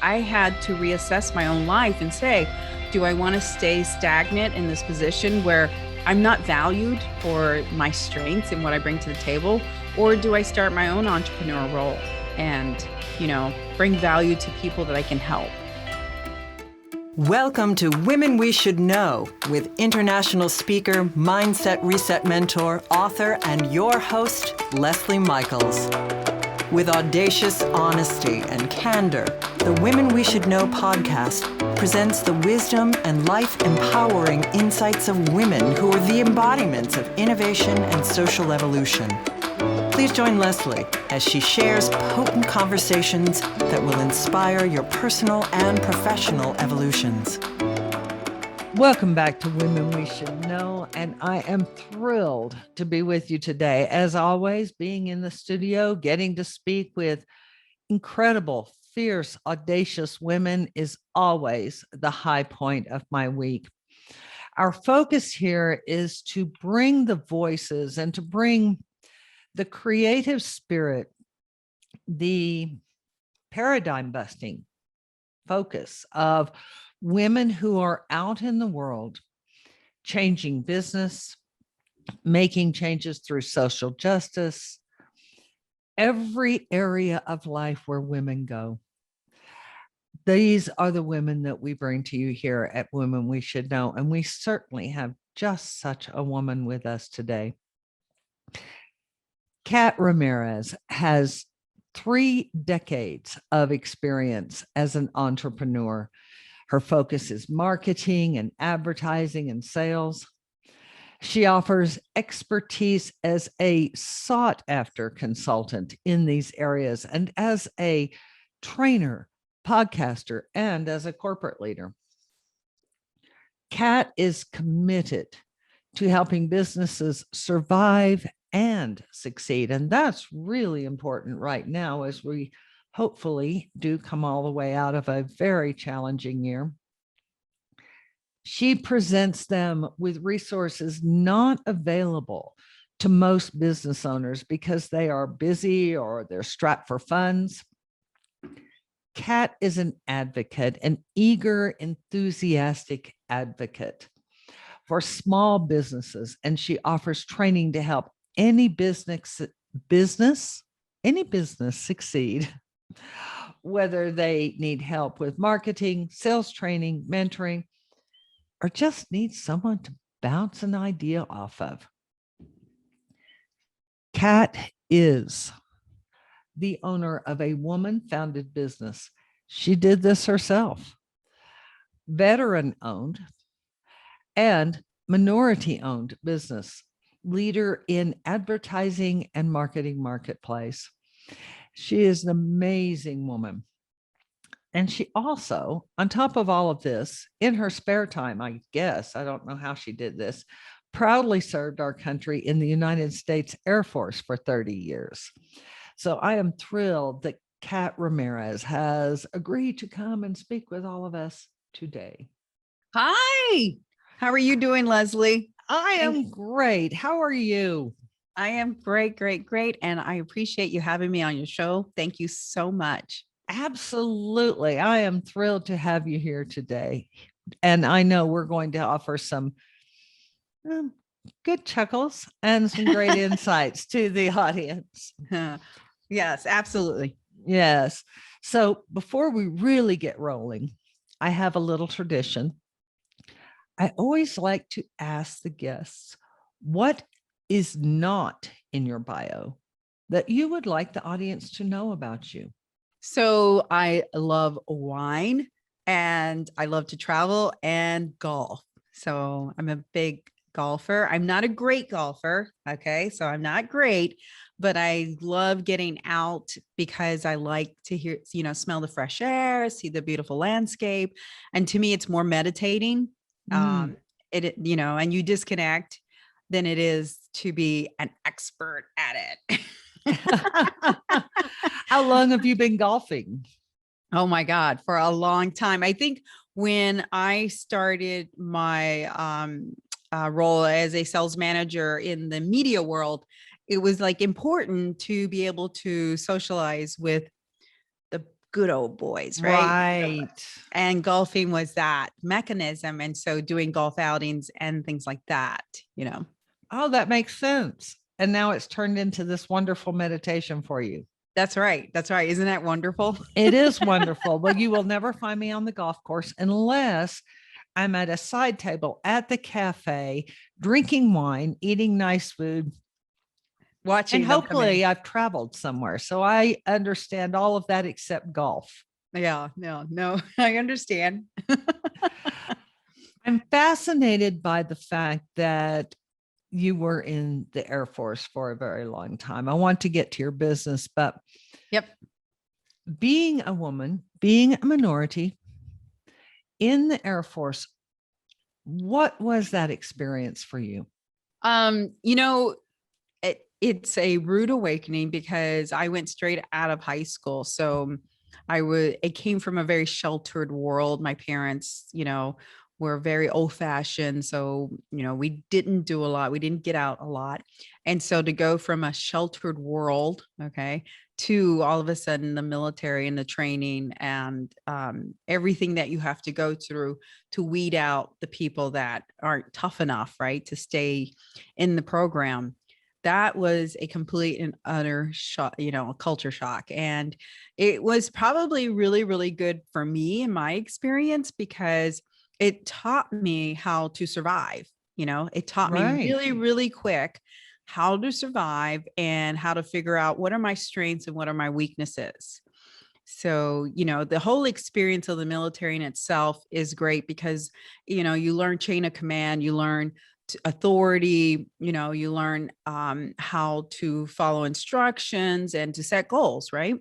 I had to reassess my own life and say, do I want to stay stagnant in this position where I'm not valued for my strengths and what I bring to the table? Or do I start my own entrepreneurial role and, bring value to people that I can help? Welcome to Women We Should Know with international speaker, mindset reset mentor, author, and your host, Leslie Michaels. With audacious honesty and candor, the Women We Should Know podcast presents the wisdom and life-empowering insights of women who are the embodiments of innovation and social evolution. Please join Leslie as she shares potent conversations that will inspire your personal and professional evolutions. Welcome back to Women We Should Know, and I am thrilled to be with you today. As always, being in the studio, getting to speak with incredible, fierce, audacious women is always the high point of my week. Our focus here is to bring the voices and to bring the creative spirit, the paradigm busting focus of women who are out in the world, changing business, making changes through social justice, every area of life where women go. These are the women that we bring to you here at Women We Should Know, and we certainly have just such a woman with us today. Kat Ramirez has 3 decades of experience as an entrepreneur. Her focus is marketing and advertising and sales. She offers expertise as a sought-after consultant in these areas and as a trainer, podcaster, and as a corporate leader. Kat is committed to helping businesses survive and succeed. And that's really important right now as we hopefully do come all the way out of a very challenging year. She presents them with resources not available to most business owners because they are busy or they're strapped for funds. Kat is an advocate, an eager, enthusiastic advocate for small businesses, and she offers training to help any business succeed, whether they need help with marketing, sales training, mentoring, or just need someone to bounce an idea off of. Kat is the owner of a woman-founded business. She did this herself, veteran-owned and minority-owned business, leader in advertising and marketing marketplace. She is an amazing woman. And she also, on top of all of this, in her spare time, I guess, I don't know how she did this, proudly served our country in the United States Air Force for 30 years. So I am thrilled that Kat Ramirez has agreed to come and speak with all of us today. Hi, how are you doing, Leslie? I am great. How are you? I am great. And I appreciate you having me on your show. Thank you so much. Absolutely. I am thrilled to have you here today. And I know we're going to offer some good chuckles and some great insights to the audience. Yes, absolutely. Yes. So before we really get rolling, I have a little tradition. I always like to ask the guests, what is not in your bio that you would like the audience to know about you? So I love wine and I love to travel and golf. So I'm a big golfer. I'm not a great golfer. Okay. So I'm not great, but I love getting out because I like to hear, smell the fresh air, see the beautiful landscape. And to me, it's more meditating. And you disconnect than it is to be an expert at it. How long have you been golfing? Oh my God, for a long time. I think when I started my role as a sales manager in the media world, it was like important to be able to socialize with the good old boys, right? Right. And golfing was that mechanism. And so doing golf outings and things like that, you know. Oh, that makes sense. And now it's turned into this wonderful meditation for you. That's right. That's right. Isn't that wonderful? It is wonderful. Well, you will never find me on the golf course unless I'm at a side table at the cafe, drinking wine, eating nice food. Watching And them come in. hopefully I've traveled somewhere. So I understand all of that except golf. Yeah, no, I understand. I'm fascinated by the fact that you were in the Air Force for a very long time. I want to get to your business, but Yep. being a woman, being a minority in the Air Force, what was that experience for you? You know, it's a rude awakening because I went straight out of high school. So it came from a very sheltered world. My parents, you know, were very old fashioned. So, you know, we didn't do a lot. We didn't get out a lot. And so to go from a sheltered world, okay, to all of a sudden the military and the training and everything that you have to go through to weed out the people that aren't tough enough, right, to stay in the program. That was a complete and utter shock, you know, a culture shock. And it was probably really, really good for me in my experience because it taught me how to survive. You know, it taught me Right. really, really quick how to survive and how to figure out what are my strengths and what are my weaknesses. So, you know, the whole experience of the military in itself is great because, you know, you learn chain of command, you learn authority, you know, you learn how to follow instructions and to set goals, right?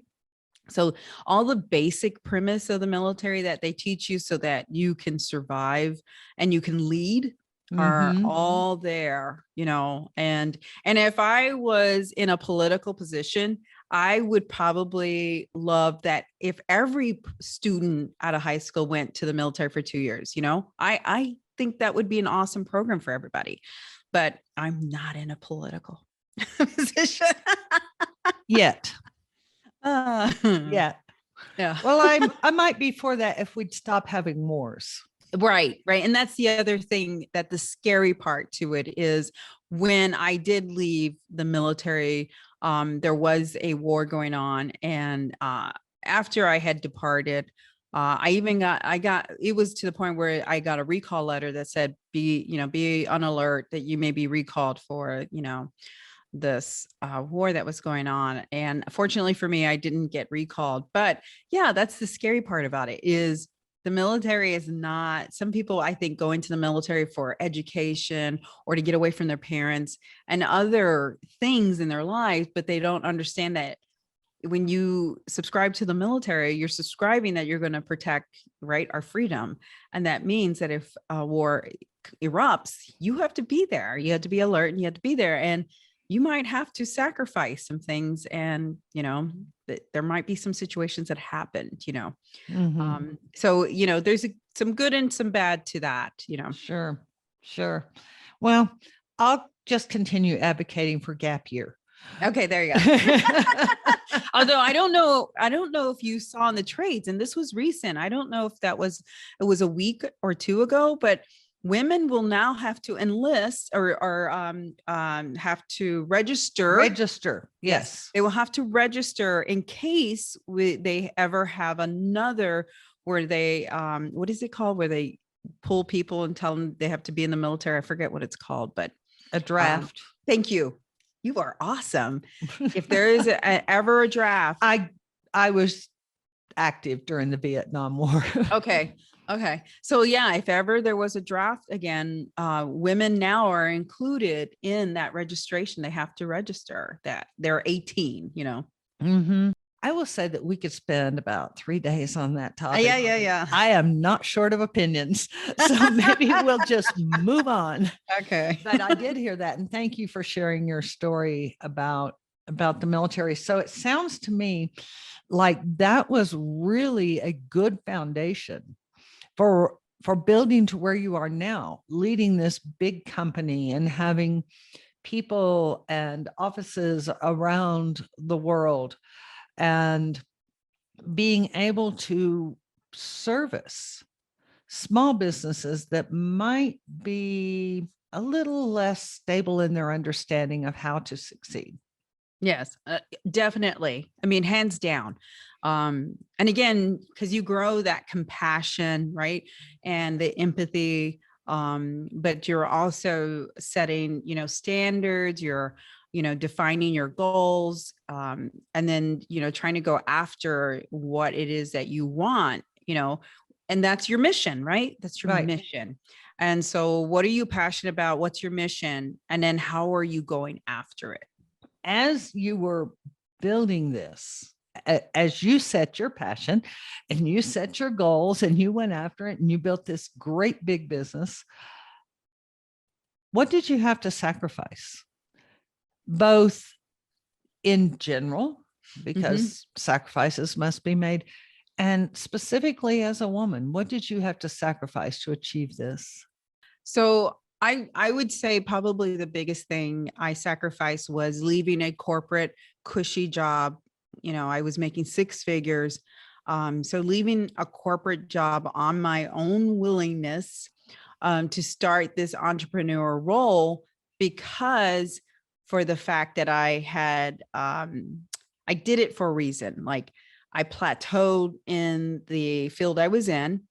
So all the basic premise of the military that they teach you so that you can survive and you can lead are Mhm. all there, you know. And if I was in a political position, I would probably love that if every student out of high school went to the military for 2 years, you know. I think that would be an awesome program for everybody. But I'm not in a political position. Yet. uh, Yeah. yeah. Well, I might be for that if we'd stop having wars. Right, right. And that's the other thing, that the scary part to it is when I did leave the military, there was a war going on. And after I had departed, it was to the point where I got a recall letter that said, be on alert that you may be recalled for, you know, this war that was going on. And fortunately for me, I didn't get recalled. But yeah, that's the scary part about it is the military is not, some people I think go into the military for education or to get away from their parents and other things in their lives, but they don't understand that when you subscribe to the military, you're subscribing that you're going to protect, right, our freedom. And that means that if a war erupts, you have to be there. You have to be alert and you have to be there. And you might have to sacrifice some things. And, you know, there might be some situations that happened, you know. Mhm. So, you know, there's some good and some bad to that, you know. Sure. Sure. Well, I'll just continue advocating for gap year. Okay, there you go. Although I don't know if you saw in the trades, and this was recent. I don't know if it was a week or two ago, but women will now have to enlist or have to register. Register. Yes. They will have to register in case they ever have another where they what is it called, where they pull people and tell them they have to be in the military. I forget what it's called, but A draft. thank you. You are awesome. If there is ever a draft. I was active during the Vietnam War. Okay. Okay. So yeah, if ever there was a draft again, women now are included in that registration. They have to register that they're 18, you know. Mhm. I will say that we could spend about 3 days on that topic. Yeah. I am not short of opinions. So maybe we'll just move on. Okay. But I did hear that. And thank you for sharing your story about the military. So it sounds to me like that was really a good foundation for building to where you are now, leading this big company and having people and offices around the world. And being able to service small businesses that might be a little less stable in their understanding of how to succeed. Yes, definitely. I mean, hands down. And again, because you grow that compassion, right? And the empathy, but you're also setting, standards, you're, defining your goals, and then, trying to go after what it is that you want, and that's your mission, right? That's your Right. mission. And so what are you passionate about? What's your mission? And then how are you going after it? As you were building this, as you set your passion and you set your goals and you went after it and you built this great big business, what did you have to sacrifice? Both in general, because sacrifices must be made, and specifically as a woman, what did you have to sacrifice to achieve this? So I would say probably the biggest thing I sacrificed was leaving a corporate cushy job. I was making six figures. So leaving a corporate job on my own willingness, to start this entrepreneur role, because for the fact that I did it for a reason. Like, I plateaued in the field I was in.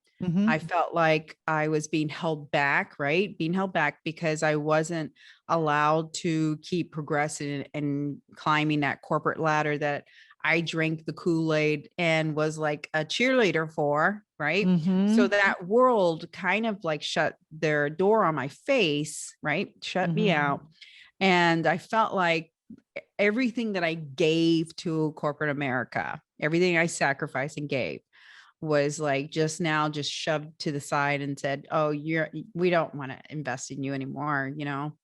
I felt like I was being held back, right? Being held back because I wasn't allowed to keep progressing and climbing that corporate ladder that I drank the Kool-Aid and was like a cheerleader for, right? So that world kind of like shut their door on my face, right? Shut me out. And I felt like everything that I gave to corporate America, everything I sacrificed and gave, was like just shoved to the side and said, oh, we don't want to invest in you anymore.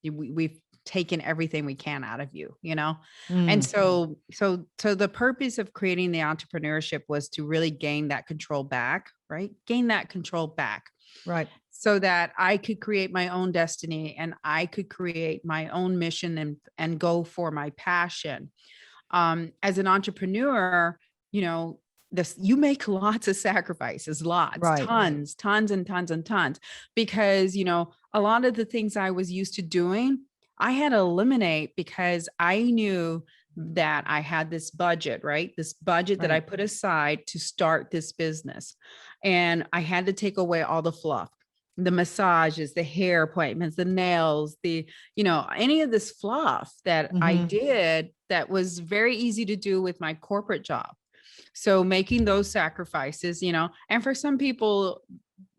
We've taken everything we can out of you, And so the purpose of creating the entrepreneurship was to really gain that control back, right? Gain that control back. Right. So that I could create my own destiny and I could create my own mission and go for my passion. As an entrepreneur, you make lots of sacrifices, Right. tons and tons and tons, because, a lot of the things I was used to doing, I had to eliminate because I knew that I had this budget, right? This budget that I put aside to start this business. And I had to take away all the fluff, the massages, the hair appointments, the nails, any of this fluff that I did that was very easy to do with my corporate job. So making those sacrifices, and for some people,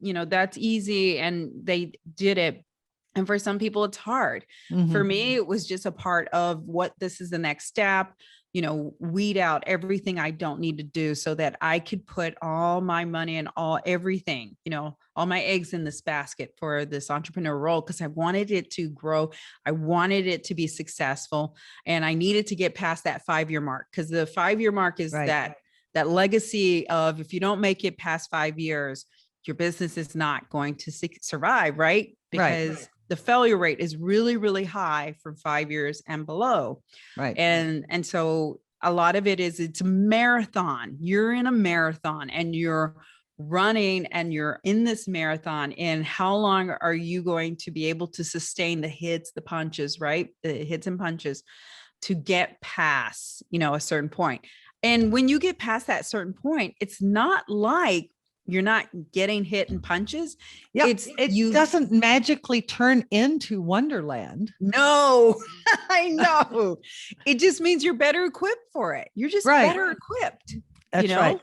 that's easy and they did it. And for some people, it's hard. For me, it was just a part of what this is the next step, weed out everything I don't need to do so that I could put all my money and everything, all my eggs in this basket for this entrepreneur role, because I wanted it to grow. I wanted it to be successful. And I needed to get past that 5-year mark, because the 5-year mark is that legacy of, if you don't make it past 5 years, your business is not going to survive, right? Because the failure rate is really, really high from 5 years and below. Right. And so a lot of it's a marathon. You're in a marathon and you're running and you're in this marathon. And how long are you going to be able to sustain the hits, the punches, right? The hits and punches to get past, a certain point. And when you get past that certain point, it's not like you're not getting hit and punches. Yeah, it doesn't magically turn into Wonderland. No, I know. It just means you're better equipped for it. You're just better equipped. That's right.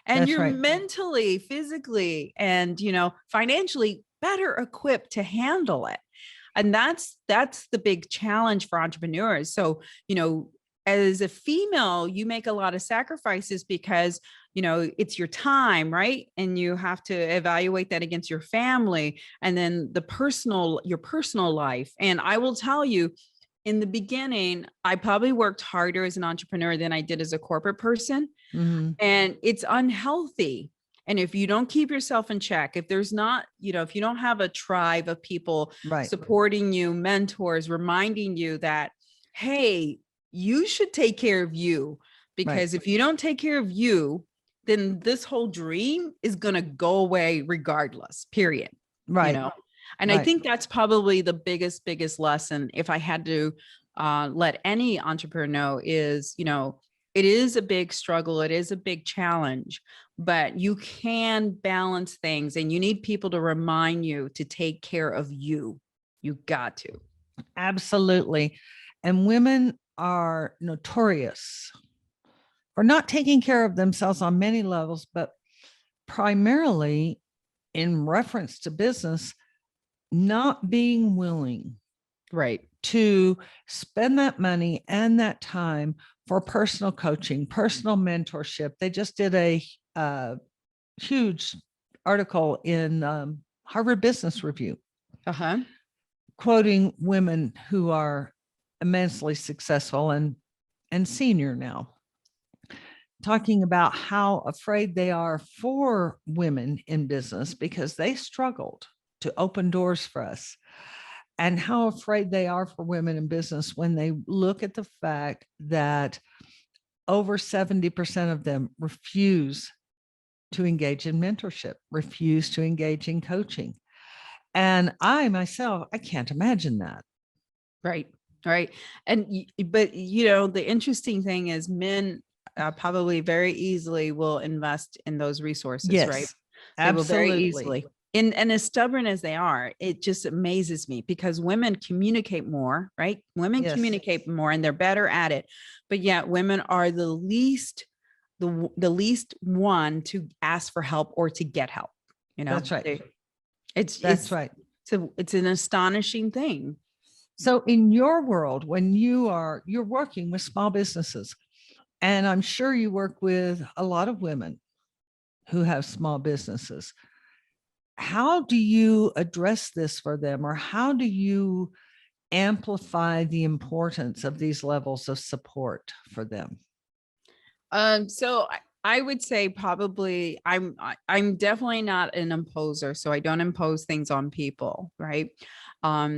And That's you're mentally, physically, and financially better equipped to handle it. And that's the big challenge for entrepreneurs. So, as a female, you make a lot of sacrifices because, it's your time, right? And you have to evaluate that against your family and then your personal life. And I will tell you, in the beginning, I probably worked harder as an entrepreneur than I did as a corporate person. And it's unhealthy. And if you don't keep yourself in check, if there's not, if you don't have a tribe of people supporting you, mentors, reminding you that, hey, you should take care of you, because if you don't take care of you, then this whole dream is going to go away regardless, period. Right. You know, and I Right. think that's probably the biggest lesson. If I had to let any entrepreneur know is, you know, it is a big struggle. It is a big challenge, but you can balance things, and you need people to remind you to take care of you. You got to. Absolutely. And women are notorious for not taking care of themselves on many levels, but primarily in reference to business, not being willing Right. to spend that money and that time for personal coaching, personal mentorship. They just did a huge article in Harvard Business Review, Uh-huh. quoting women who are immensely successful and senior now, talking about how afraid they are for women in business because they struggled to open doors for us, and how afraid they are for women in business when they look at the fact that over 70% of them refuse to engage in mentorship, refuse to engage in coaching. And I myself, I can't imagine that. Right. Right. And, but, you know, the interesting thing is men probably very easily will invest in those resources, right? Yes, They will very absolutely. easily. And as stubborn as they are, it just amazes me because women communicate more, right? Women Yes. communicate more and they're better at it. But yet women are the least one to ask for help or to get help. You know, That's right. It's right. So it's an astonishing thing. So in your world, when you're working with small businesses, and I'm sure you work with a lot of women who have small businesses, how do you address this for them, or how do you amplify the importance of these levels of support for them? So I would say probably I'm definitely not an imposer, so I don't impose things on people, right?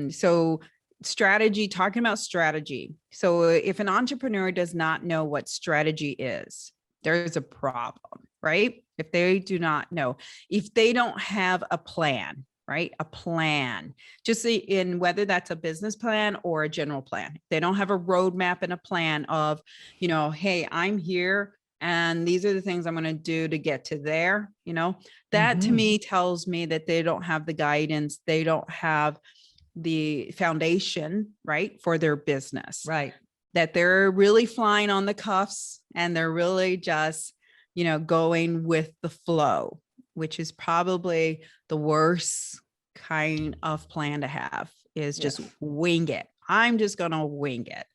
So talking about strategy. So if an entrepreneur does not know what strategy is, there's a problem, right? If they do not know, if they don't have a plan, right? A plan, just in whether that's a business plan or a general plan. They don't have a roadmap and a plan of, you know, hey, I'm here and these are the things I'm going to do to get to there. You know, that to me tells me that they don't have the guidance. They don't have the foundation, right, for their business. Right. That they're really flying on the cuffs and they're really just, you know, going with the flow, which is probably the worst kind of plan to have, is just wing it. I'm just going to wing it.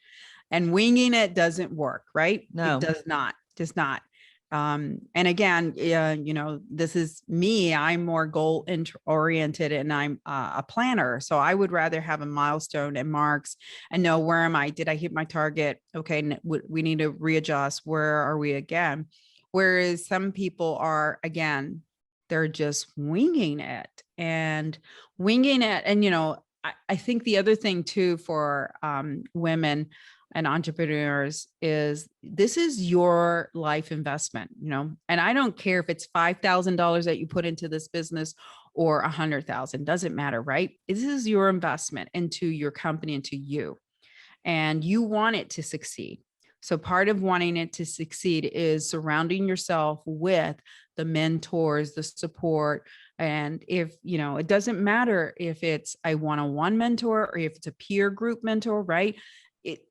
And winging it doesn't work, right? No. It does not. And again, you know, this is me. I'm more goal oriented and I'm a planner. So I would rather have a milestone and marks and know, where am I? Did I hit my target? Okay, we need to readjust. Where are we again? Whereas some people are, again, they're just winging it. And, you know, I think the other thing too for women and entrepreneurs is, this is your life investment, you know, and I don't care if it's $5,000 that you put into this business or 100,000, doesn't matter, right? This is your investment into your company, into you, and you want it to succeed. So part of wanting it to succeed is surrounding yourself with the mentors, the support. And if, you know, it doesn't matter if it's a one-on-one mentor or if it's a peer group mentor, right?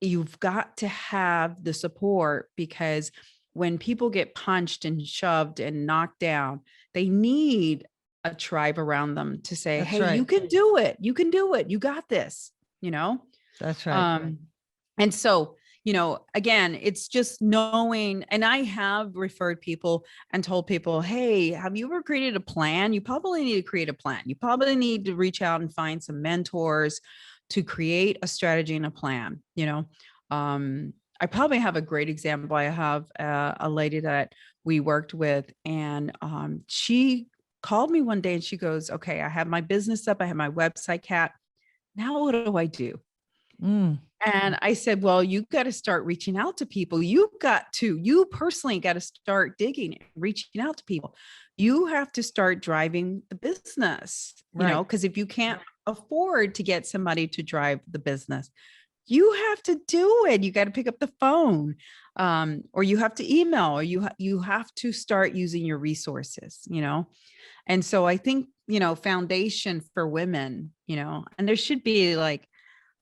You've got to have the support, because when people get punched and shoved and knocked down, they need a tribe around them to say, That's hey, right. you can do it. You can do it. You got this, you know? That's right. And so, you know, again, it's just knowing, and I have referred people and told people, hey, have you ever created a plan? You probably need to create a plan. You probably need to reach out and find some mentors to create a strategy and a plan. You know, I probably have a great example. I have a lady that we worked with, and she called me one day and she goes, okay, I have my business up. I have my website, Kat. Now what do I do? And I said, well, you got to start reaching out to people. You personally got to start digging and reaching out to people. You have to start driving the business, Right. because if you can't afford to get somebody to drive the business, you have to do it. You got to pick up the phone, or you have to email, or you have to start using your resources, And so I think, foundation for women, and there should be like,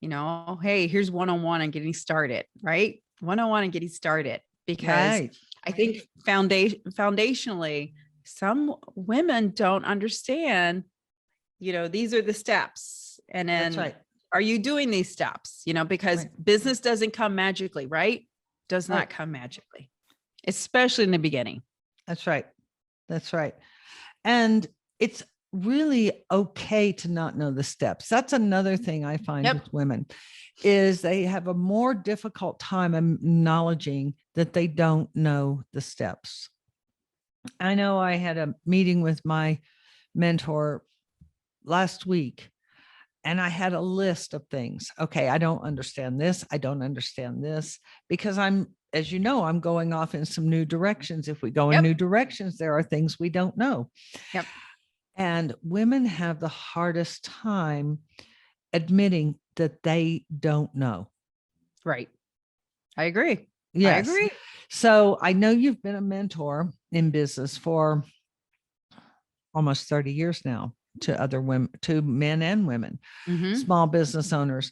hey, here's one-on-one on getting started, right? One-on-one on getting started, because Right. I think foundationally, some women don't understand, these are the steps. And That's then right. are you doing these steps? Because Right. business doesn't come magically, right? Does not Right. come magically, especially in the beginning. That's right. That's right. And it's really okay to not know the steps. That's another thing I find Yep. with women is they have a more difficult time acknowledging that they don't know the steps. I know I had a meeting with my mentor last week and I had a list of things. Okay, I don't understand this. I don't understand this because as you know, I'm going off in some new directions. If we go in Yep. new directions, there are things we don't know. Yep. And women have the hardest time admitting that they don't know. Right. I agree. I Yes. agree. So I know you've been a mentor in business for almost 30 years now to other women, to men and women, Mhm. small business owners.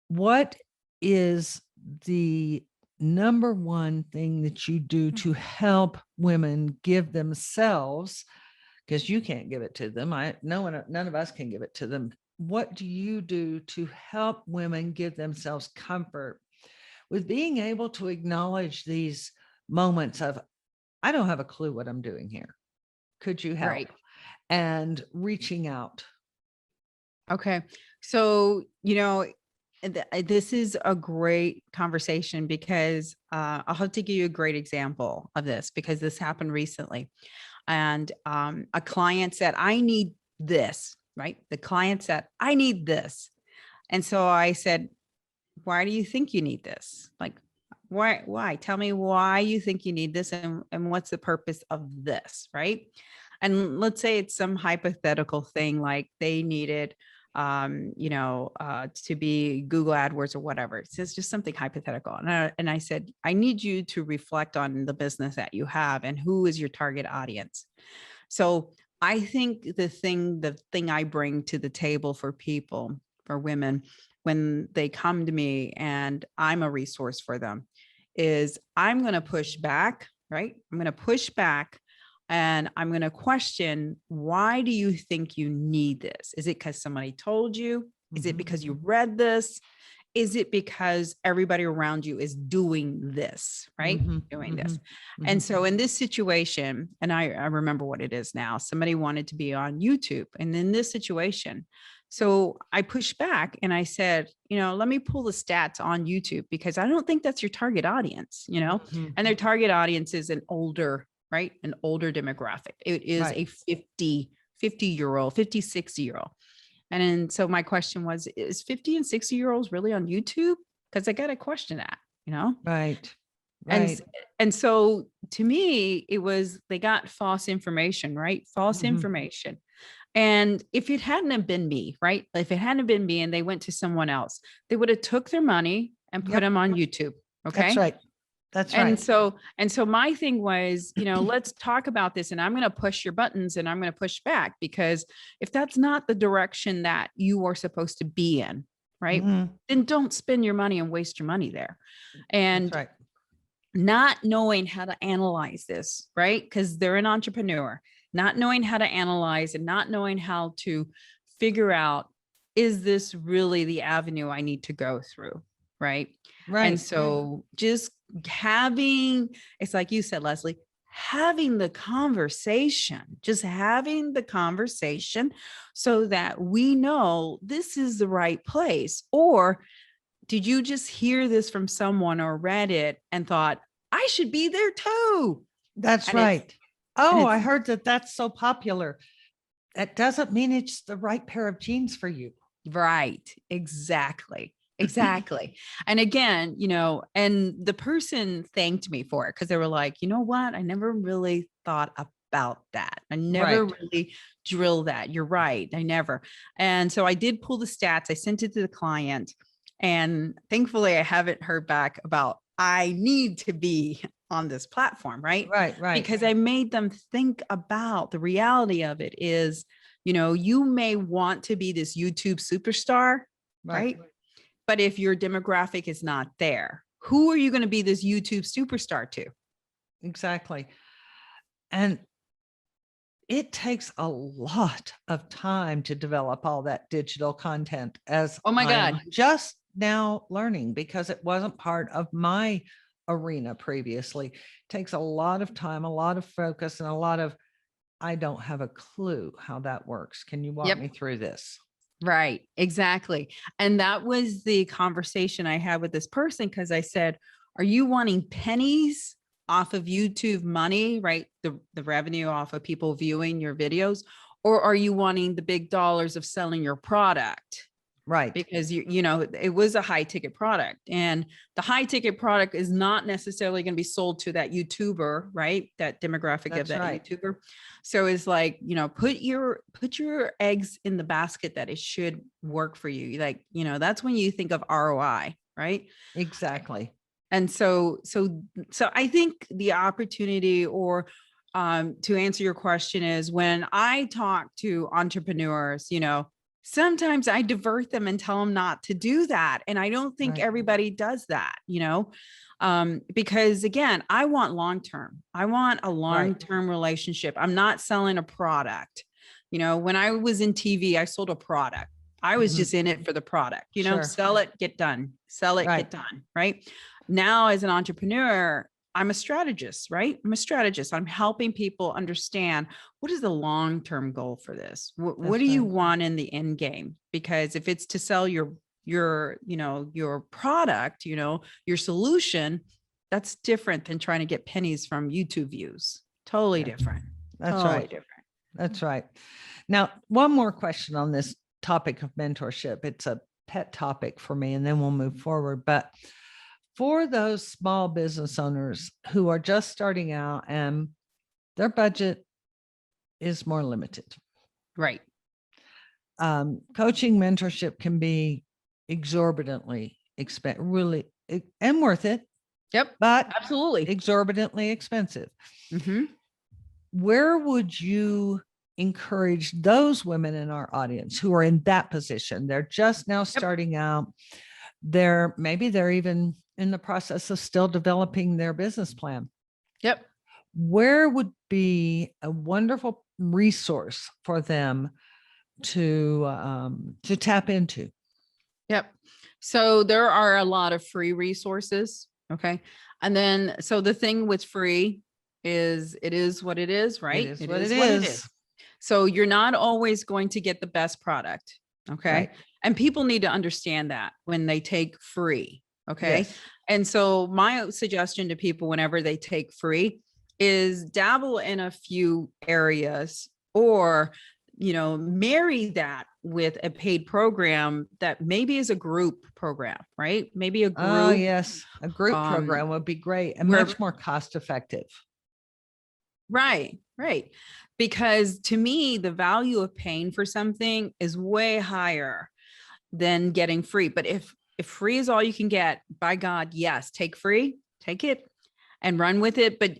What is the number one thing that you do to help women give themselves, because you can't give it to them. None of us can give it to them. What do you do to help women give themselves comfort with being able to acknowledge these moments of, I don't have a clue what I'm doing here. Could you help? Right. And reaching out. Okay. So, this is a great conversation because I'll have to give you a great example of this because this happened recently. And a client said, I need this, right? The client said, I need this. And so I said, why do you think you need this? Like, why? Tell me why you think you need this and what's the purpose of this, right? And let's say it's some hypothetical thing like they needed to be Google AdWords or whatever. It's just something hypothetical. And I said, I need you to reflect on the business that you have and who is your target audience. So I think the thing I bring to the table for people, for women, when they come to me and I'm a resource for them, is I'm going to push back, right? I'm going to push back and I'm going to question, why do you think you need this? Is it because somebody told you? Is it because you read this? Is it because everybody around you is doing this, right? Doing this. And so in this situation, and I remember what it is now, somebody wanted to be on YouTube. And in this situation, so I pushed back and I said, let me pull the stats on YouTube because I don't think that's your target audience, and their target audience is an older, right? An older demographic. It is Right. a 50-year-old, 50, 60-year-old. And then, so my question was, is 50 and 60-year-olds really on YouTube? Because I got to question that, Right. And, Right. and so to me, it was, they got false information, right? False information. And if it hadn't have been me, right? If it hadn't been me and they went to someone else, they would have took their money and put them on YouTube. Okay. That's right. That's and right. so my thing was, let's talk about this and I'm going to push your buttons and I'm going to push back, because if that's not the direction that you are supposed to be in, right, then don't spend your money and waste your money there. And That's right. not knowing how to analyze this, right? Because they're an entrepreneur, not knowing how to analyze and not knowing how to figure out, is this really the avenue I need to go through? Right. Right. And so just having, it's like you said, Leslie, having the conversation, just having the conversation so that we know this is the right place. Or did you just hear this from someone or read it and thought, I should be there too? That's And right. Oh, I heard that that's so popular. That doesn't mean it's the right pair of jeans for you. Right. Exactly. Exactly. And again, and the person thanked me for it because they were like, you know what? I never really thought about that. I never Right. really drilled that. You're right. I never. And so I did pull the stats. I sent it to the client. And thankfully, I haven't heard back about I need to be on this platform, right? Right. Because I made them think about the reality of it is, you may want to be this YouTube superstar, right? But if your demographic is not there, who are you going to be this YouTube superstar to? Exactly. And it takes a lot of time to develop all that digital content, as Oh my God. I'm just now learning, because it wasn't part of my arena previously. It takes a lot of time, a lot of focus, and I don't have a clue how that works. Can you walk me through this? Right, exactly. And that was the conversation I had with this person because I said, are you wanting pennies off of YouTube money, right? The revenue off of people viewing your videos, or are you wanting the big dollars of selling your product? Right. Because it was a high ticket product, and the high ticket product is not necessarily going to be sold to that YouTuber, right? That demographic of that YouTuber. So it's like, put your eggs in the basket that it should work for you. Like, that's when you think of ROI, right? Exactly. And so I think the opportunity, or to answer your question, is when I talk to entrepreneurs, sometimes I divert them and tell them not to do that. And I don't think everybody does that, because again, I want long-term. I want a long-term relationship. I'm not selling a product. When I was in TV, I sold a product. I was just in it for the product, sell it, get done, sell it, get done. Right. Now, as an entrepreneur, I'm a strategist, right? I'm a strategist. I'm helping people understand what is the long-term goal for this? What do you want in the end game? Because if it's to sell your product, your solution, that's different than trying to get pennies from YouTube views. Totally different. That's totally right. different. That's right. Now, one more question on this topic of mentorship. It's a pet topic for me, and then we'll move forward. But for those small business owners who are just starting out and their budget is more limited. Right. Coaching mentorship can be exorbitantly expensive, really, and worth it. Yep. But absolutely exorbitantly expensive. Mm-hmm. Where would you encourage those women in our audience who are in that position? They're just now starting out. Maybe they're even in the process of still developing their business plan. Yep. Where would be a wonderful resource for them to tap into? Yep. So there are a lot of free resources. Okay. And then, so the thing with free is it is what it is, right? It is what it is. So you're not always going to get the best product. Okay. Right. And people need to understand that when they take free. Okay. Yes. And so my suggestion to people whenever they take free is dabble in a few areas, or, marry that with a paid program that maybe is a group program, right? Maybe a group. Oh, yes. A group program would be great and much more cost effective. Right. Right. Because to me, the value of paying for something is way higher than getting free. But if free is all you can get, by God, yes, take free, take it and run with it. But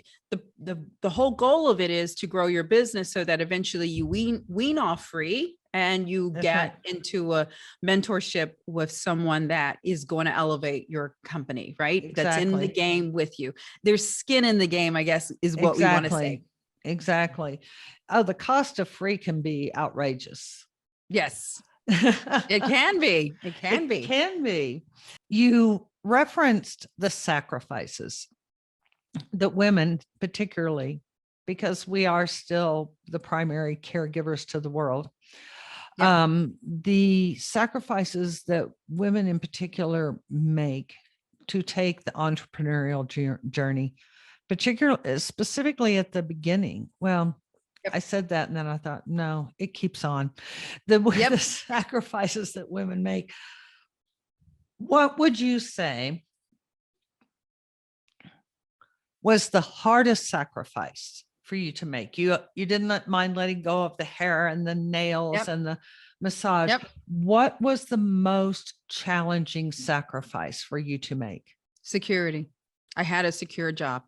the whole goal of it is to grow your business so that eventually you wean off free and you get into a mentorship with someone that is going to elevate your company, right? Exactly. That's in the game with you. There's skin in the game, I guess, is what we want to say. Exactly. Oh, the cost of free can be outrageous. Yes. It can be. It can be. It can be. You referenced the sacrifices that women, particularly, because we are still the primary caregivers to the world. Yep. The sacrifices that women in particular make to take the entrepreneurial journey, particularly, specifically at the beginning. Well, I said that and then I thought, no, it keeps on. The sacrifices that women make What would you say was the hardest sacrifice for you to make? You didn't mind letting go of the hair and the nails Yep. and the massage. Yep. What was the most challenging sacrifice for you to make? Security. I had a secure job.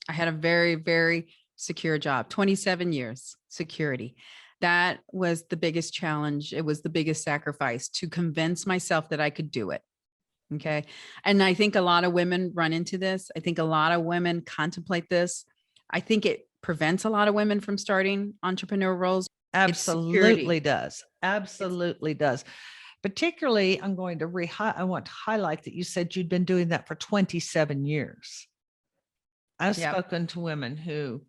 I had a very, very secure job, 27 years security. That was the biggest challenge. It was the biggest sacrifice to convince myself that I could do it. Okay. And I think a lot of women run into this. I think a lot of women contemplate this. I think it prevents a lot of women from starting entrepreneur roles. Absolutely does. Absolutely does. Particularly, I want to highlight that you said you'd been doing that for 27 years. I've Yep. spoken to women who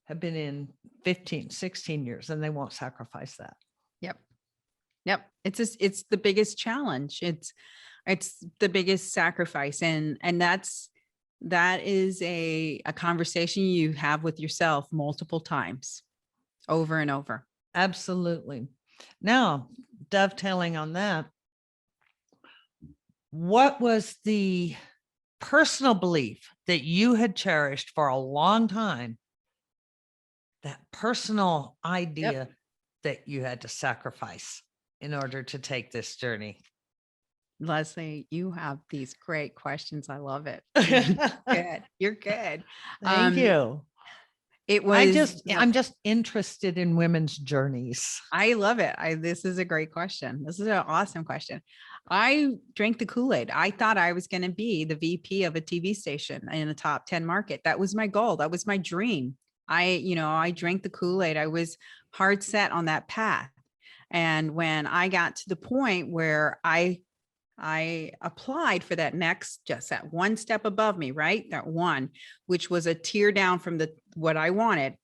have been in 15, 16 years and they won't sacrifice that. Yep. Yep. It's the biggest challenge. It's the biggest sacrifice. And that is a conversation you have with yourself multiple times over and over. Absolutely. Now, dovetailing on that, what was the personal belief that you had cherished for a long time, that personal idea that you had to sacrifice in order to take this journey? Leslie, you have these great questions. I love it. Good. You're good. Thank you. It was, I'm just interested in women's journeys. I love it. This is a great question. This is an awesome question. I drank the Kool-Aid. I thought I was going to be the VP of a TV station in a top 10 market. That was my goal. That was my dream. I drank the Kool-Aid. I was hard set on that path. And when I got to the point where I applied for that next, just that one step above me, right? That one, which was a tier down from what I wanted,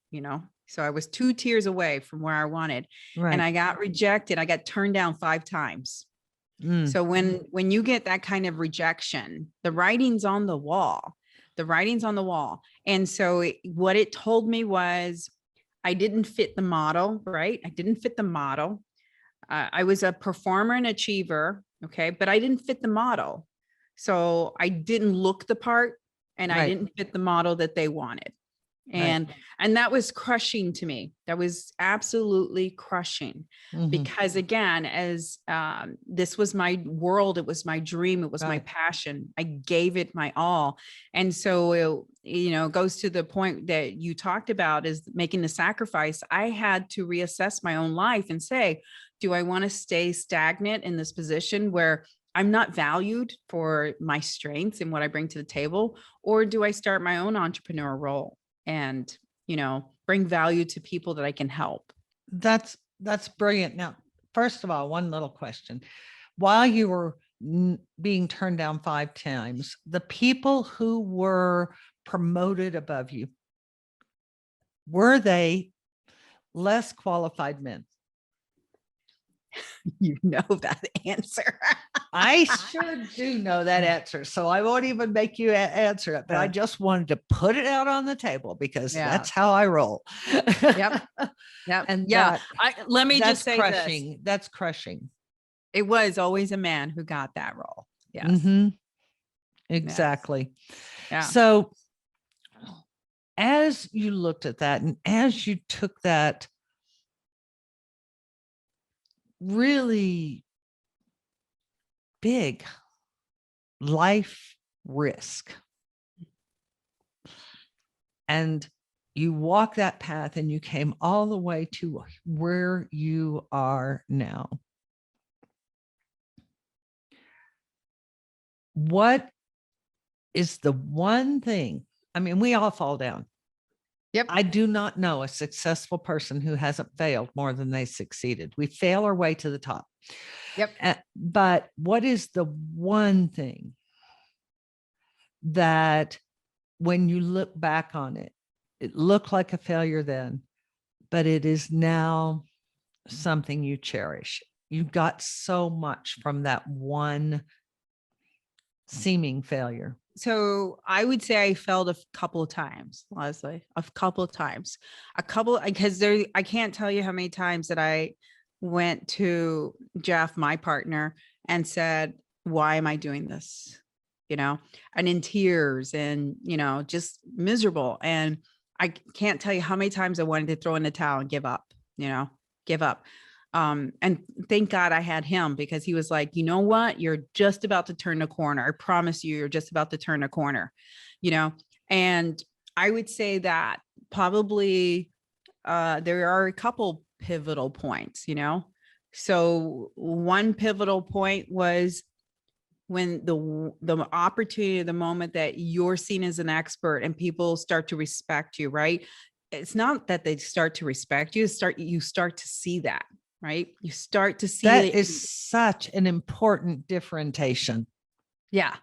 so I was 2 tiers away from where I wanted. Right. And I got rejected. I got turned down 5 times. So when you get that kind of rejection, the writing's on the wall, And so what it told me was I didn't fit the model, right? I didn't fit the model. I was a performer and achiever. Okay. But I didn't fit the model. So I didn't look the part and I didn't fit the model that they wanted. And that was crushing to me. That was absolutely crushing because again, as this was my world, it was my dream, it was my passion. I gave it my all. And so, it goes to the point that you talked about is making the sacrifice. I had to reassess my own life and say, do I want to stay stagnant in this position where I'm not valued for my strengths and what I bring to the table? Or do I start my own entrepreneur role and, bring value to people that I can help? That's brilliant. Now, first of all, one little question. While you were being turned down 5 times, the people who were promoted above you, were they less qualified men? You know that answer. I sure do know that answer. So I won't even make you answer it, but I just wanted to put it out on the table because that's how I roll. Yep. And let me just say crushing. That's crushing. It was always a man who got that role. Yes. Mm-hmm. Exactly. Yeah. So as you looked at that and as you took that really big life risk and you walk that path and you came all the way to where you are now, what is the one thing? I mean, we all fall down. Yep. I do not know a successful person who hasn't failed more than they succeeded. We fail our way to the top. Yep. But what is the one thing that when you look back on it, it looked like a failure then, but it is now something you cherish? You got so much from that one seeming failure. So I would say I failed a couple of times, Leslie, because I can't tell you how many times that I went to Jeff, my partner, and said, why am I doing this? You know, and in tears and, you know, just miserable. And I can't tell you how many times I wanted to throw in the towel and give up, you know, give up. And thank God I had him, because he was like, you know what, you're just about to turn the corner. I promise you, you're just about to turn a corner, you know. And I would say that probably there are a couple pivotal points, you know. So one pivotal point was when the opportunity, the moment that you're seen as an expert and people start to respect you, right? It's not that they start to respect you, you start to see that, right? You start to see That it. is such an important differentiation. Yeah.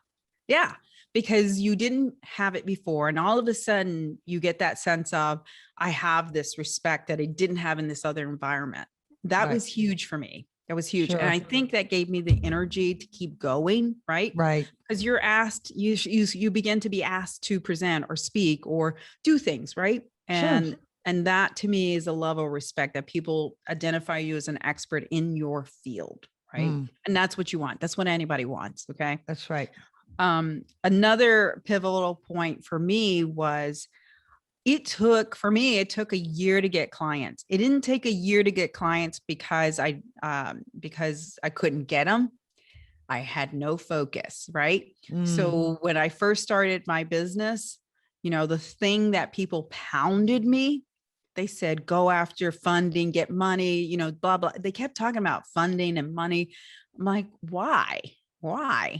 Yeah. Because you didn't have it before. And all of a sudden you get that sense of, I have this respect that I didn't have in this other environment. That Right. was huge for me. That was huge. Sure. And I think that gave me the energy to keep going. Right. Right. Because you're asked, you begin to be asked to present or speak or do things. Right. Sure. And that to me is a level of respect, that people identify you as an expert in your field. Right. And that's what you want. That's what anybody wants. Okay. That's right. Another pivotal point for me was, it took a year to get clients. It didn't take a year to get clients because I couldn't get them. I had no focus, right? So when I first started my business, you know, the thing that people pounded me, they said, go after funding, get money, you know, blah, blah. They kept talking about funding and money. I'm like, why?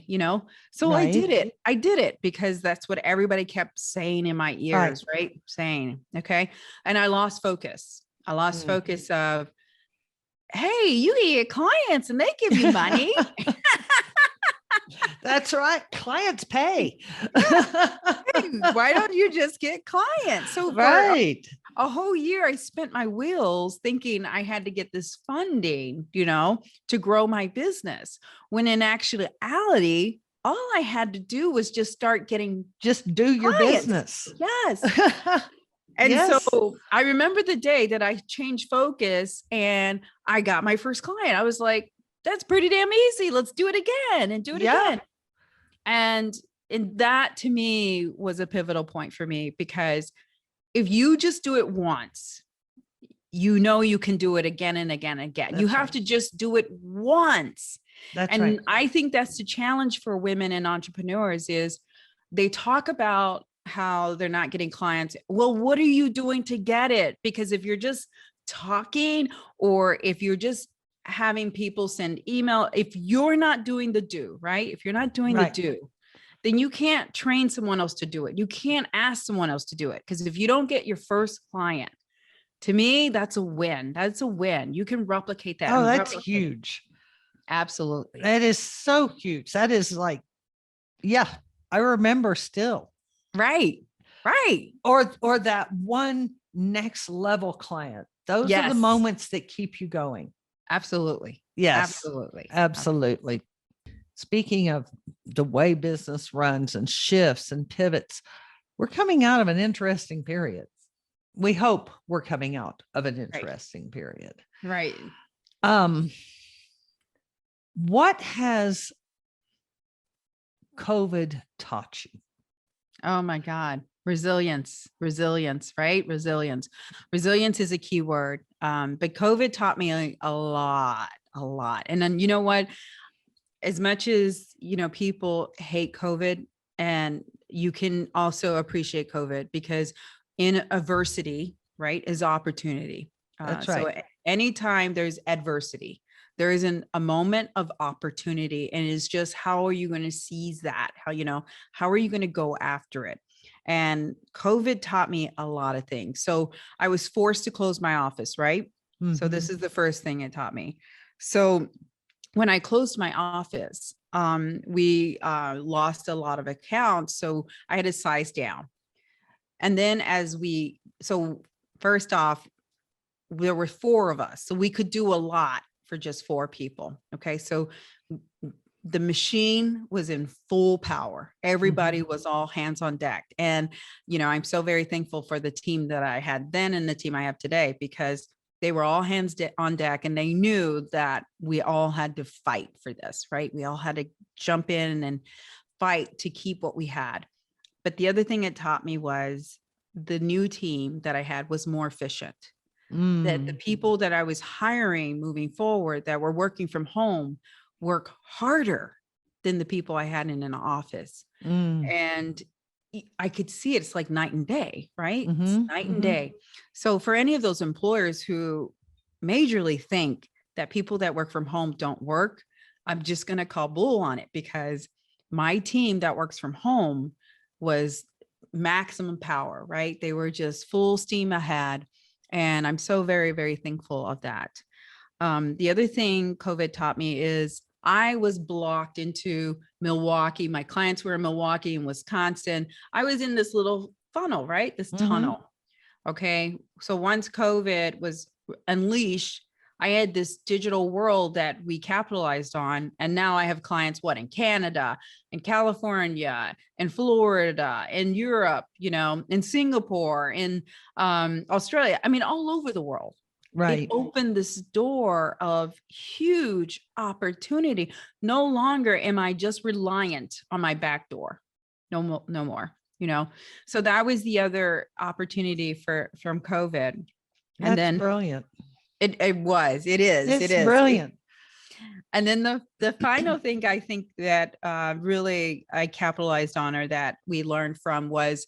You know? So I did it because that's what everybody kept saying in my ears, right? Saying, okay. And I lost focus. Focus of, hey, you can get clients and they give you money. That's right. Clients pay. Hey, why don't you just get clients? So right. A whole year I spent my wheels thinking I had to get this funding, you know, to grow my business. When in actuality, all I had to do was just start getting just do your business. Yes. And yes. So I remember the day that I changed focus and I got my first client. I was like, that's pretty damn easy. Let's do it again and do it again. And that to me was a pivotal point for me, because if you just do it once, you know, you can do it again and again and again. You have to just do it once. And I think that's the challenge for women and entrepreneurs, is they talk about how they're not getting clients. Well, what are you doing to get it? Because if you're just talking, or if you're just having people send email, if you're not doing the do, right? If you're not doing the do, then you can't train someone else to do it. You can't ask someone else to do it. Because if you don't get your first client, to me, that's a win. That's a win. You can replicate that. Oh, that's huge. Absolutely. That is so huge. That is like, yeah, I remember still. Right. Or that one next level client. Those are the moments that keep you going. Absolutely. Yes. Absolutely. Speaking of the way business runs and shifts and pivots, we're coming out of an interesting period. We hope we're coming out of an interesting period. Right. What has COVID taught you? Oh my God. Resilience, right? Resilience is a key word. But COVID taught me a lot. And then, you know what? As much as, you know, people hate COVID, and you can also appreciate COVID, because in adversity, right, is opportunity. That's right. So anytime there's adversity, there isn't a moment of opportunity, and it's just, how are you going to seize that? How are you going to go after it? And COVID taught me a lot of things. So I was forced to close my office, right? So this is the first thing it taught me. So when I closed my office, we lost a lot of accounts. So I had to size down. And then so first off, there were 4 of us, so we could do a lot for just 4 people. Okay. So the machine was in full power. Everybody was all hands on deck. And, you know, I'm so very thankful for the team that I had then and the team I have today, because They were all hands on deck, and they knew that we all had to fight for this, right? We all had to jump in and fight to keep what we had. But the other thing it taught me was the new team that I had was more efficient. That the Mm, people that I was hiring moving forward that were working from home work harder than the people I had in an office. mm, And I could see it. It's like night and day, right? It's mhm, night and mhm. day. So for any of those employers who majorly think that people that work from home don't work, I'm just going to call bull on it, because my team that works from home was maximum power, right? They were just full steam ahead. And I'm so very, very thankful of that. The other thing COVID taught me is I was blocked into Milwaukee. My clients were in Milwaukee and Wisconsin. I was in this little funnel, right? This Mhm. tunnel. Okay. So once COVID was unleashed, I had this digital world that we capitalized on. And now I have clients, what, in Canada, in California, in Florida, in Europe, in Singapore, in Australia. I mean, all over the world. It Right. opened this door of huge opportunity. No longer am I just reliant on my back door. No more, no more, So that was the other opportunity from COVID. And That's then brilliant. it is, It's brilliant. and then the final thing I think that really I capitalized on, or that we learned from, was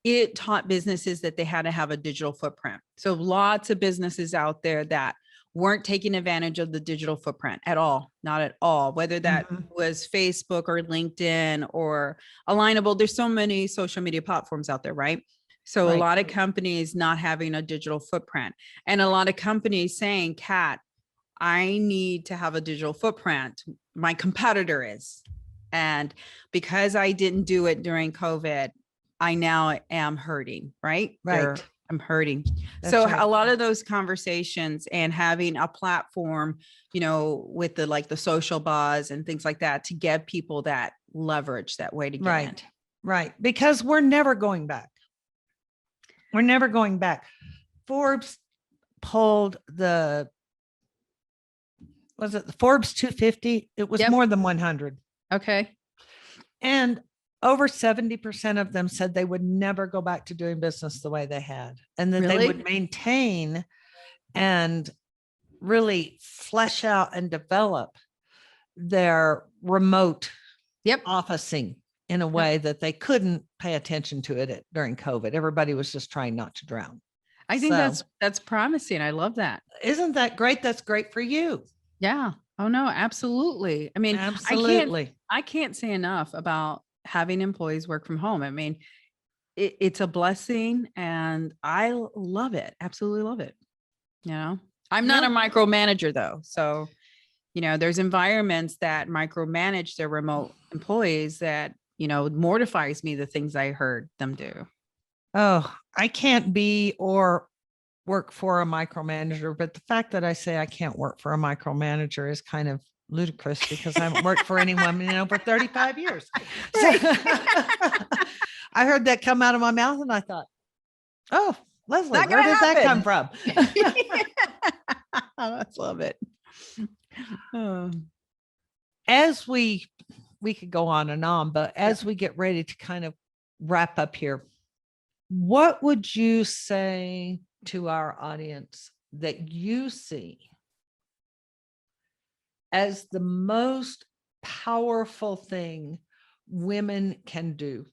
it taught businesses that they had to have a digital footprint. So lots of businesses out there that weren't taking advantage of the digital footprint at all, not at all, whether that Mhm. was Facebook or LinkedIn or Alignable. There's so many social media platforms out there, right? So a Right. lot of companies not having a digital footprint, and a lot of companies saying, Kat, I need to have a digital footprint. My competitor is. And because I didn't do it during COVID, I now am hurting, right? Right. I'm hurting. That's So right. a lot of those conversations and having a platform, with the social buzz and things like that, to give people that leverage, that way to get in. Right. Right. Because we're never going back. We're never going back. Forbes pulled was it the Forbes 250? It was Yep. more than 100. Okay. And over 70% of them said they would never go back to doing business the way they had, and that they Really? would maintain and really flesh out and develop their remote Yep. officing in a way that they couldn't pay attention to it during COVID. Everybody was just trying not to drown. I think So, that's promising. I love that. isn't that great? That's great for you. Yeah. Oh no, absolutely. I mean, Absolutely. I can't say enough about having employees work from home. I mean, it's a blessing, and I love it. Absolutely love it. I'm not a Yeah. micromanager though. So, there's environments that micromanage their remote employees that, mortifies me, the things I heard them do. Oh, I can't be or work for a micromanager, but the fact that I say I can't work for a micromanager is kind of ludicrous, because I haven't worked for anyone in over 35 years. So, Right. I heard that come out of my mouth and I thought, oh, Leslie, Not where gonna did that come happen. from? I love it. Oh. As we could go on and on, but as we get ready to kind of wrap up here, what would you say to our audience that you see as the most powerful thing women can do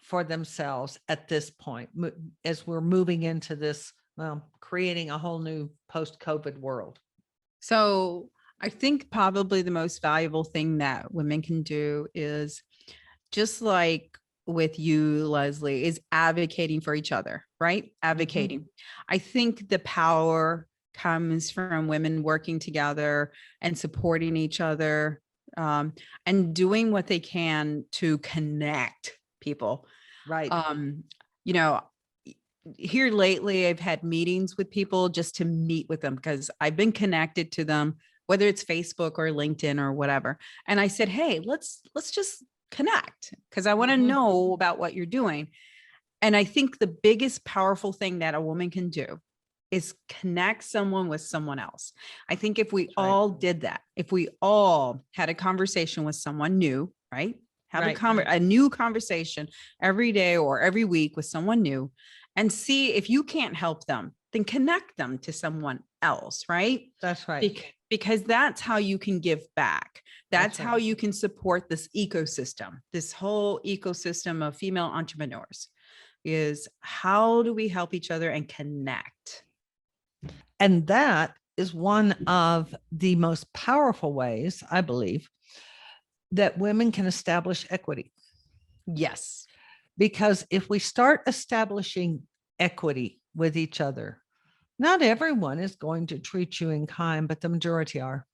for themselves at this point, as we're moving into this, creating a whole new post-COVID world? So I think probably the most valuable thing that women can do is, just like with you, Leslie, is advocating for each other, right? Advocating. I think the power comes from women working together and supporting each other, and doing what they can to connect people. Right. You know, here lately, I've had meetings with people just to meet with them because I've been connected to them, whether it's Facebook or LinkedIn or whatever. And I said, hey, let's just connect, because I want to know about what you're doing. And I think the biggest powerful thing that a woman can do is connect someone with someone else. I think if we That's right. all did that, if we all had a conversation with someone new, right? Have Right. a new conversation every day or every week with someone new, and see if you can't help them, then connect them to someone else, right? That's right. Because that's how you can give back. That's right. how you can support this ecosystem, this whole ecosystem of female entrepreneurs, is how do we help each other and connect? And that is one of the most powerful ways, I believe, that women can establish equity. Yes. Because if we start establishing equity with each other, not everyone is going to treat you in kind, but the majority are.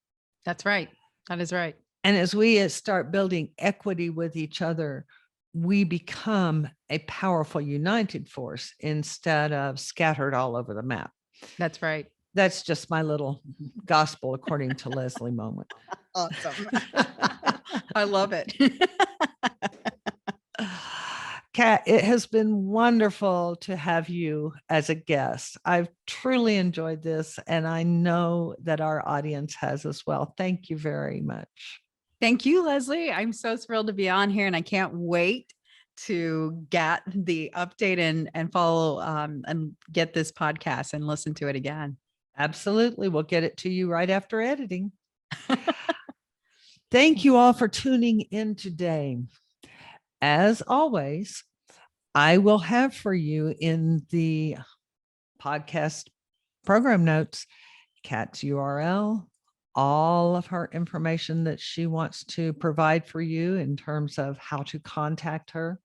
That's right. That is right. And as we start building equity with each other, we become a powerful united force instead of scattered all over the map. That's right. That's just my little gospel according to Leslie moment. Awesome. I love it. Kat, it has been wonderful to have you as a guest. I've truly enjoyed this, and I know that our audience has as well. Thank you very much. Thank you, Leslie. I'm so thrilled to be on here, and I can't wait to get the update and follow and get this podcast and listen to it again. Absolutely. We'll get it to you right after editing. Thank you all for tuning in today. As always, I will have for you in the podcast program notes Kat's URL, all of her information that she wants to provide for you in terms of how to contact her.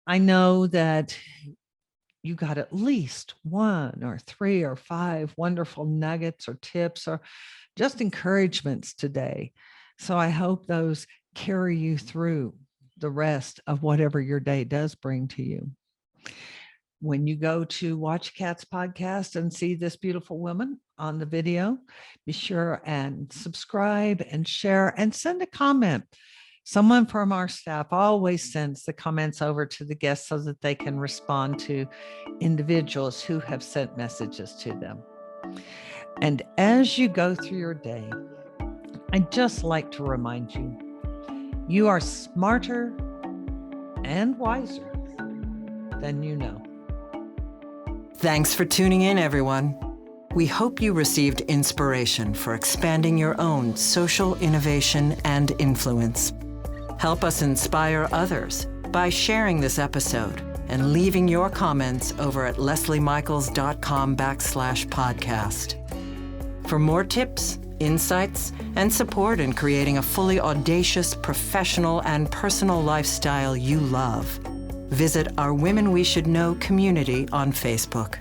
I know that you got at least 1 or 3 or 5 wonderful nuggets or tips or just encouragements today. So I hope those carry you through the rest of whatever your day does bring to you. When you go to watch Kat's podcast and see this beautiful woman on the video, be sure and subscribe and share and send a comment. Someone from our staff always sends the comments over to the guests so that they can respond to individuals who have sent messages to them. And as you go through your day, I'd just like to remind you, you are smarter and wiser than you know. Thanks for tuning in, everyone. We hope you received inspiration for expanding your own social innovation and influence. Help us inspire others by sharing this episode and leaving your comments over at lesliemichaels.com/podcast. For more tips, insights, and support in creating a fully audacious, professional, and personal lifestyle you love, visit our Women We Should Know community on Facebook.